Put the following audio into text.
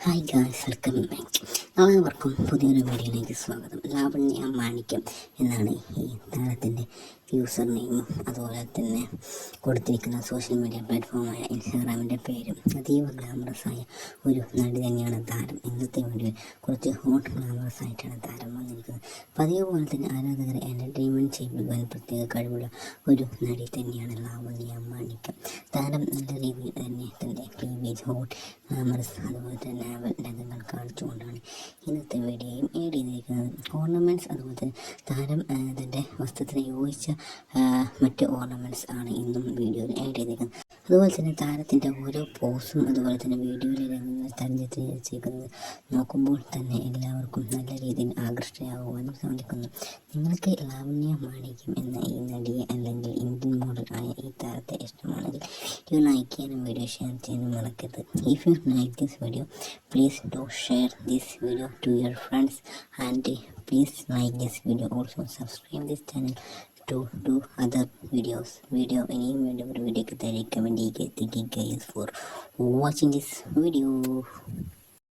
Hi guys, welcome back. എല്ലാവർക്കും പുതിയൊരു വീഡിയോയിലേക്ക് സ്വാഗതം. ലാവണ്യ മാണിക്യം എന്നാണ് ഈ താരത്തിൻ്റെ യൂസർ നെയിമും അതുപോലെ തന്നെ കൊടുത്തിരിക്കുന്ന സോഷ്യൽ മീഡിയ പ്ലാറ്റ്ഫോമായ ഇൻസ്റ്റാഗ്രാമിൻ്റെ പേരും. അതീവ ഗ്ലാമറസായ ഒരു നടി തന്നെയാണ് താരം. ഇന്നത്തെ വീഡിയോയിൽ കുറച്ച് ഹോട്ട് ഗ്ലാമറസ് ആയിട്ടാണ് താരം വന്നിരിക്കുന്നത്. പതിവ് പോലെ തന്നെ ആരാധകരെ എൻ്റർടൈൻമെൻറ്റ് ചെയ്യിപ്പിക്കാൻ പ്രത്യേക കഴിവുള്ള ഒരു നടി തന്നെയാണ് ലാവണ്യ മാണിക്യം. താരം നല്ല രീതിയിൽ തന്നെ തൻ്റെ ക്ലീവേജ്, ഹോട്ട് ഗ്ലാമറസ് അതുപോലെ തന്നെ രംഗങ്ങൾ കാണിച്ചുകൊണ്ടാണ് ഇന്നത്തെ വീഡിയോയും ഏഡ് ചെയ്തിരിക്കുന്നത്. ഓർണമെൻറ്റ്സ് അതുപോലെ തന്നെ താരം തൻ്റെ വസ്ത്രത്തിന് യോജിച്ച മറ്റ് ഓർണമെൻറ്റ്സ് ആണ് ഇന്നും വീഡിയോയിൽ ആഡ് ചെയ്തിരിക്കുന്നത്. അതുപോലെ തന്നെ താരത്തിൻ്റെ ഓരോ പോസും അതുപോലെ തന്നെ വീഡിയോയിലെ രംഗങ്ങൾ തരഞ്ഞെത്തിച്ചിരിക്കുന്നത് നോക്കുമ്പോൾ തന്നെ എല്ലാവർക്കും നല്ല രീതിയിൽ ആകർഷകയാകുവാനും സാധിക്കുന്നു. നിങ്ങൾക്ക് ലാവണ്യ മാണിക്യം എന്ന ഈ നടിയെ അല്ലെങ്കിൽ ഇന്ത്യൻ മോഡൽ ആയ ഈ താരത്തെ ഇഷ്ടമാണെങ്കിൽ വീഡിയോ ലൈക്ക് ചെയ്യാനും വീഡിയോ ഷെയർ ചെയ്യാനും മറക്കരുത്. If you like this video, please do share this video to your friends and please like this video. Also subscribe this channel to do other videos. ഇനിയും വേണ്ട ഒരു വീഡിയോക്ക് താഴെ കമൻറ്റ് ചെയ്യുക. Thank you guys for watching this video.